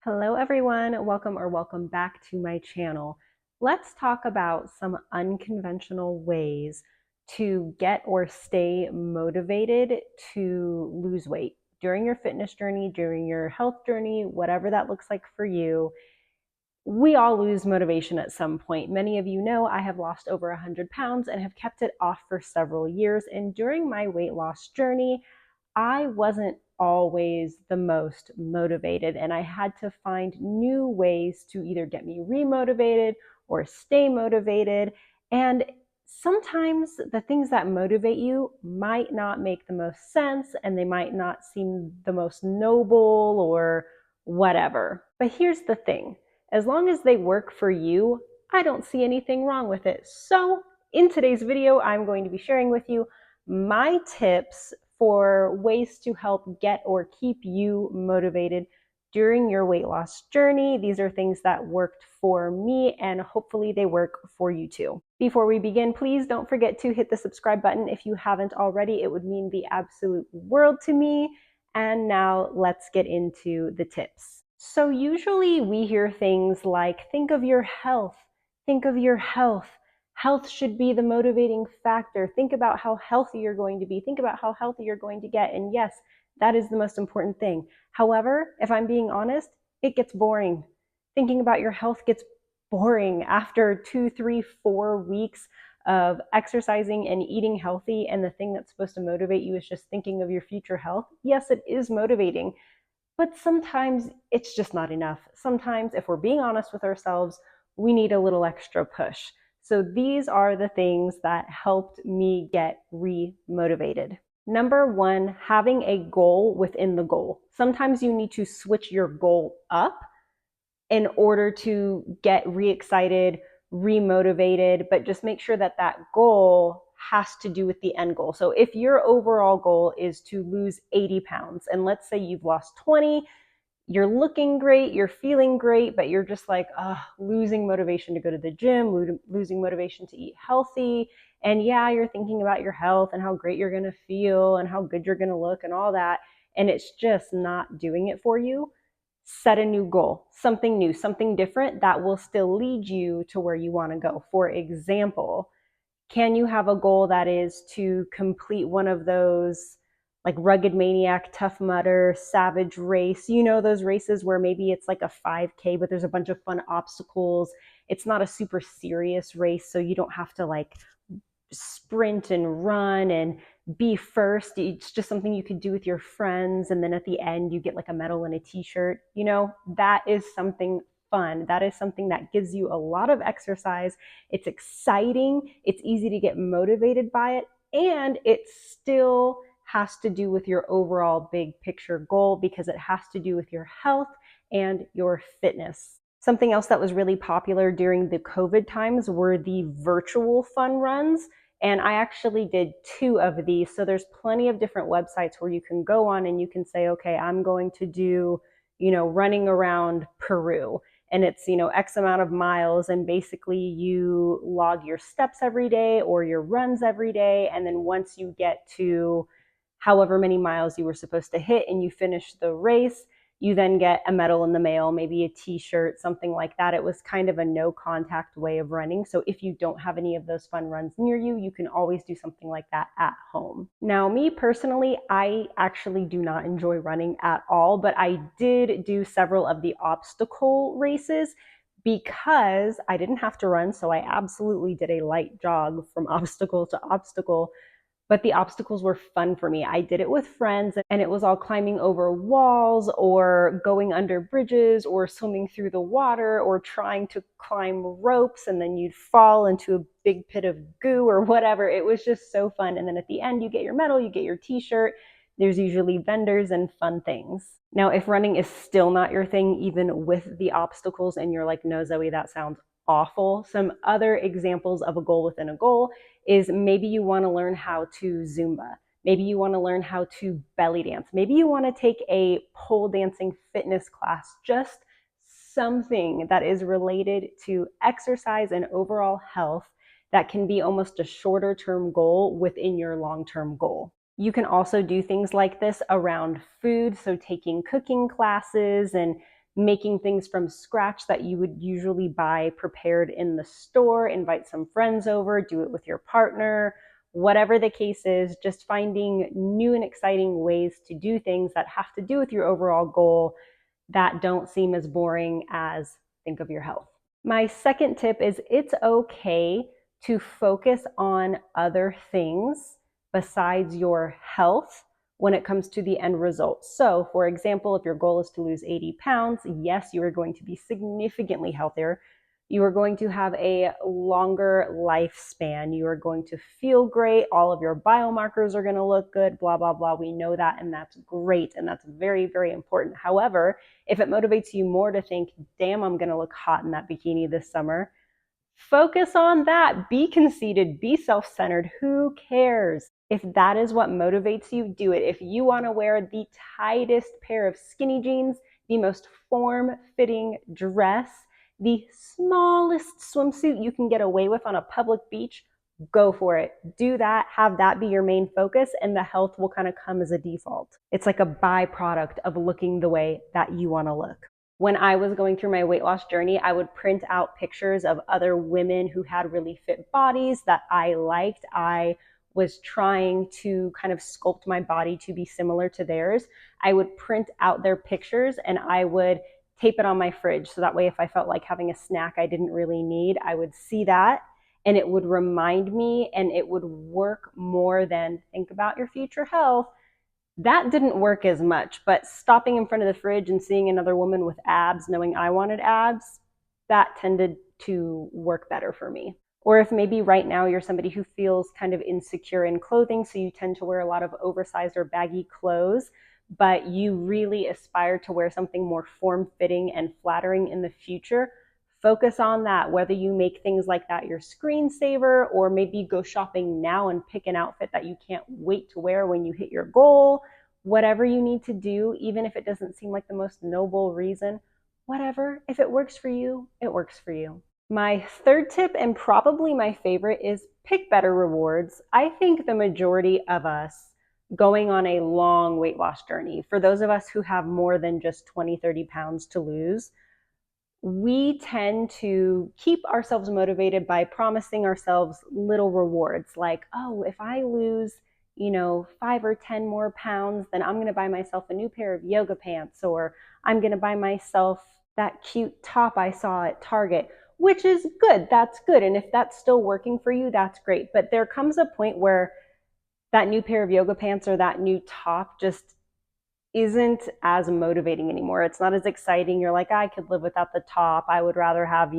Hello everyone, welcome back to my channel. Let's talk about some unconventional ways to get or stay motivated to lose weight during your fitness journey, during your health journey, whatever that looks like for you. We all lose motivation at some point. Many of you know I have lost over 100 pounds and have kept it off for several years. And during my weight loss journey, I wasn't always the most motivated, and I had to find new ways to either get me remotivated or stay motivated. And sometimes the things that motivate you might not make the most sense and they might not seem the most noble or whatever. But here's the thing, as long as they work for you, I don't see anything wrong with it. So in today's video, I'm going to be sharing with you my tips for ways to help get or keep you motivated during your weight loss journey. These are things that worked for me and hopefully they work for you too. Before we begin, please don't forget to hit the subscribe button if you haven't already. It would mean the absolute world to me. And now let's get into the tips. So usually we hear things like, think of your health, think of your health. Health should be the motivating factor. Think about how healthy you're going to be. Think about how healthy you're going to get. And yes, that is the most important thing. However, if I'm being honest, it gets boring. Thinking about your health gets boring after 2, 3, 4 weeks of exercising and eating healthy, and the thing that's supposed to motivate you is just thinking of your future health. Yes, it is motivating, but sometimes it's just not enough. Sometimes, if we're being honest with ourselves, we need a little extra push. So these are the things that helped me get re-motivated. Number one, having a goal within the goal. Sometimes you need to switch your goal up in order to get re-excited, re-motivated, but just make sure that that goal has to do with the end goal. So if your overall goal is to lose 80 pounds, and let's say you've lost 20, you're looking great, you're feeling great, but you're just like losing motivation to go to the gym, losing motivation to eat healthy. And yeah, you're thinking about your health and how great you're going to feel and how good you're going to look and all that. And it's just not doing it for you. Set a new goal, something new, something different that will still lead you to where you want to go. For example, can you have a goal that is to complete one of those like Rugged Maniac, Tough Mudder, Savage Race, those races where maybe it's like a 5K, but there's a bunch of fun obstacles. It's not a super serious race, so you don't have to like sprint and run and be first. It's just something you could do with your friends, and then at the end you get like a medal and a t-shirt. That is something fun. That is something that gives you a lot of exercise. It's exciting, it's easy to get motivated by it, and it still has to do with your overall big picture goal because it has to do with your health and your fitness. Something else that was really popular during the COVID times were the virtual fun runs. And I actually did 2 of these. So there's plenty of different websites where you can go on and you can say, okay, I'm going to do, running around Peru. And it's, X amount of miles. And basically you log your steps every day or your runs every day. And then once you get to however many miles you were supposed to hit and you finish the race, you then get a medal in the mail, maybe a t-shirt, something like that. It was kind of a no contact way of running. So if you don't have any of those fun runs near you, you can always do something like that at home. Now, me personally, I actually do not enjoy running at all, but I did do several of the obstacle races because I didn't have to run. So I absolutely did a light jog from obstacle to obstacle. But the obstacles were fun for me. I did it with friends, and it was all climbing over walls or going under bridges or swimming through the water or trying to climb ropes, and then you'd fall into a big pit of goo or whatever. It was just so fun. And then at the end, you get your medal, you get your t-shirt. There's usually vendors and fun things. Now, if running is still not your thing, even with the obstacles, and you're like, no, Zoe, that sounds awful. Some other examples of a goal within a goal is maybe you want to learn how to Zumba. Maybe you want to learn how to belly dance. Maybe you want to take a pole dancing fitness class, just something that is related to exercise and overall health that can be almost a shorter term goal within your long-term goal. You can also do things like this around food, so taking cooking classes and making things from scratch that you would usually buy prepared in the store, invite some friends over, do it with your partner, whatever the case is, just finding new and exciting ways to do things that have to do with your overall goal that don't seem as boring as think of your health. My second tip is it's okay to focus on other things besides your health when it comes to the end result. So, for example, if your goal is to lose 80 pounds, yes, you are going to be significantly healthier. You are going to have a longer lifespan. You are going to feel great. All of your biomarkers are going to look good, blah, blah, blah. We know that, and that's great. And that's very, very important. However, if it motivates you more to think, damn, I'm going to look hot in that bikini this summer, focus on that. Be conceited, be self-centered. Who cares? If that is what motivates you, do it. If you want to wear the tightest pair of skinny jeans, the most form-fitting dress, the smallest swimsuit you can get away with on a public beach, go for it. Do that, have that be your main focus, and the health will kind of come as a default. It's like a byproduct of looking the way that you want to look. When I was going through my weight loss journey, I would print out pictures of other women who had really fit bodies that I liked. I was trying to kind of sculpt my body to be similar to theirs. I would print out their pictures and I would tape it on my fridge. So that way, if I felt like having a snack I didn't really need, I would see that and it would remind me, and it would work more than think about your future health. That didn't work as much, but stopping in front of the fridge and seeing another woman with abs, knowing I wanted abs, that tended to work better for me. Or if maybe right now you're somebody who feels kind of insecure in clothing, so you tend to wear a lot of oversized or baggy clothes, but you really aspire to wear something more form-fitting and flattering in the future, focus on that, whether you make things like that your screensaver, or maybe go shopping now and pick an outfit that you can't wait to wear when you hit your goal. Whatever you need to do, even if it doesn't seem like the most noble reason, whatever, if it works for you, it works for you. My third tip, and probably my favorite, is pick better rewards. I think the majority of us going on a long weight loss journey, for those of us who have more than just 20, 30 pounds to lose, we tend to keep ourselves motivated by promising ourselves little rewards like, oh, if I lose, 5 or 10 more pounds, then I'm going to buy myself a new pair of yoga pants, or I'm going to buy myself that cute top I saw at Target, which is good. That's good. And if that's still working for you, that's great. But there comes a point where that new pair of yoga pants or that new top just isn't as motivating anymore. It's not as exciting. You're like, I could live without the top. I would rather have,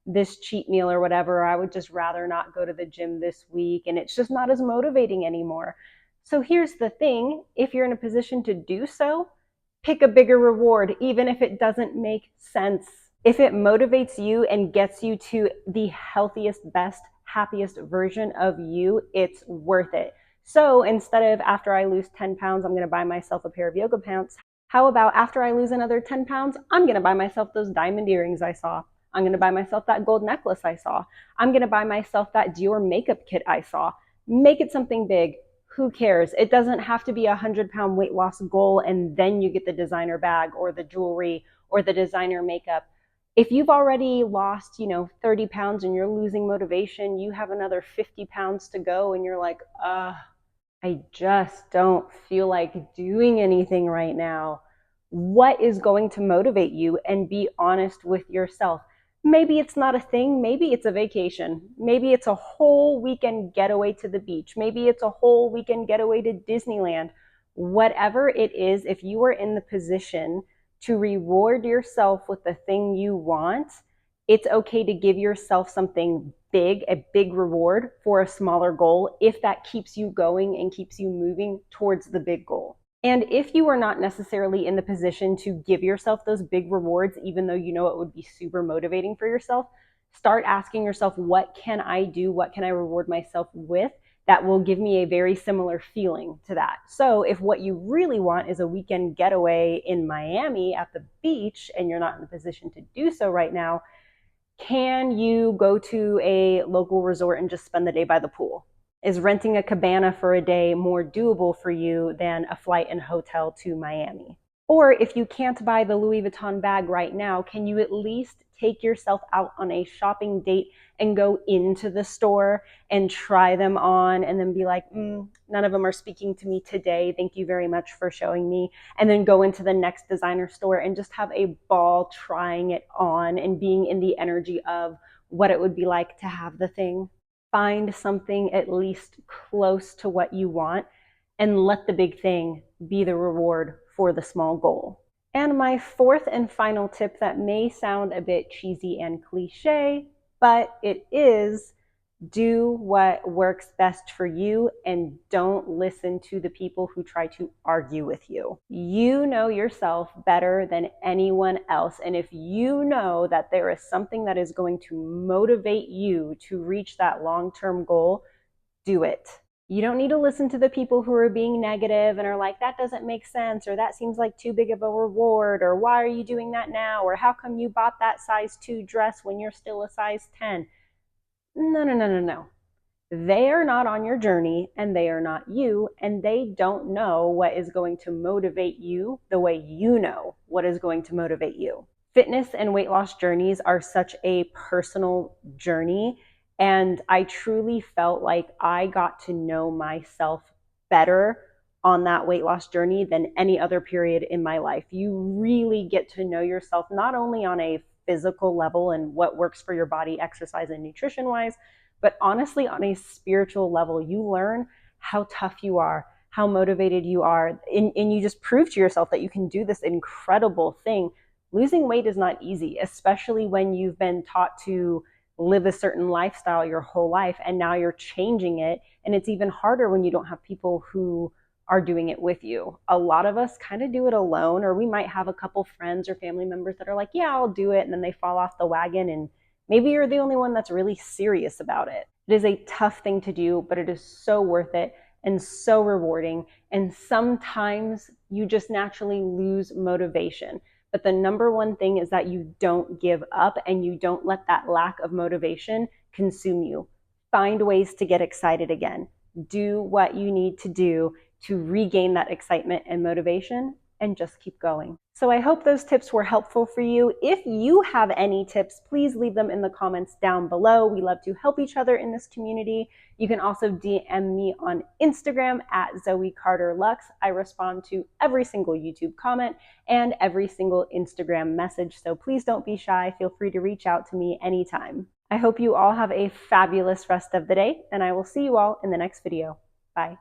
this cheat meal or whatever. I would just rather not go to the gym this week. And it's just not as motivating anymore. So here's the thing. If you're in a position to do so, pick a bigger reward, even if it doesn't make sense. If it motivates you and gets you to the healthiest, best, happiest version of you, it's worth it. So instead of after I lose 10 pounds, I'm going to buy myself a pair of yoga pants, how about after I lose another 10 pounds, I'm going to buy myself those diamond earrings I saw. I'm going to buy myself that gold necklace I saw. I'm going to buy myself that Dior makeup kit I saw. Make it something big. Who cares? It doesn't have to be a 100-pound weight loss goal and then you get the designer bag or the jewelry or the designer makeup. If you've already lost, 30 pounds and you're losing motivation, you have another 50 pounds to go and you're like, I just don't feel like doing anything right now. What is going to motivate you? And be honest with yourself. Maybe it's not a thing. Maybe it's a vacation. Maybe it's a whole weekend getaway to the beach. Maybe it's a whole weekend getaway to Disneyland. Whatever it is, if you are in the position to reward yourself with the thing you want, it's okay to give yourself something big, a big reward for a smaller goal, if that keeps you going and keeps you moving towards the big goal. And if you are not necessarily in the position to give yourself those big rewards, even though you know it would be super motivating for yourself, start asking yourself, what can I do? What can I reward myself with that will give me a very similar feeling to that? So if what you really want is a weekend getaway in Miami at the beach and you're not in a position to do so right now, can you go to a local resort and just spend the day by the pool? Is renting a cabana for a day more doable for you than a flight and hotel to Miami? Or if you can't buy the Louis Vuitton bag right now, can you at least take yourself out on a shopping date and go into the store and try them on and then be like, none of them are speaking to me today. Thank you very much for showing me. And then go into the next designer store and just have a ball trying it on and being in the energy of what it would be like to have the thing. Find something at least close to what you want and let the big thing be the reward for the small goal. And my fourth and final tip that may sound a bit cheesy and cliche, but it is: do what works best for you and don't listen to the people who try to argue with you. You know yourself better than anyone else. And if you know that there is something that is going to motivate you to reach that long-term goal, do it. You don't need to listen to the people who are being negative and are like, that doesn't make sense, or that seems like too big of a reward, or why are you doing that now, or how come you bought that size 2 dress when you're still a size 10. No, no, no, no, no. They are not on your journey and they are not you, and they don't know what is going to motivate you the way you know what is going to motivate you. Fitness and weight loss journeys are such a personal journey, and I truly felt like I got to know myself better on that weight loss journey than any other period in my life. You really get to know yourself not only on a physical level and what works for your body, exercise and nutrition wise, but honestly, on a spiritual level. You learn how tough you are, how motivated you are, and you just prove to yourself that you can do this incredible thing. Losing weight is not easy, especially when you've been taught to live a certain lifestyle your whole life and now you're changing it. And it's even harder when you don't have people who are doing it with you. A lot of us kind of do it alone, or we might have a couple friends or family members that are like, yeah, I'll do it. And then they fall off the wagon, and maybe you're the only one that's really serious about it. It is a tough thing to do, but it is so worth it and so rewarding. And sometimes you just naturally lose motivation. But the number one thing is that you don't give up and you don't let that lack of motivation consume you. Find ways to get excited again. Do what you need to do to regain that excitement and motivation, and just keep going. So I hope those tips were helpful for you. If you have any tips, please leave them in the comments down below. We love to help each other in this community. You can also DM me on Instagram at Zoe Carter Lux. I respond to every single YouTube comment and every single Instagram message, so please don't be shy. Feel free to reach out to me anytime. I hope you all have a fabulous rest of the day, and I will see you all in the next video. Bye.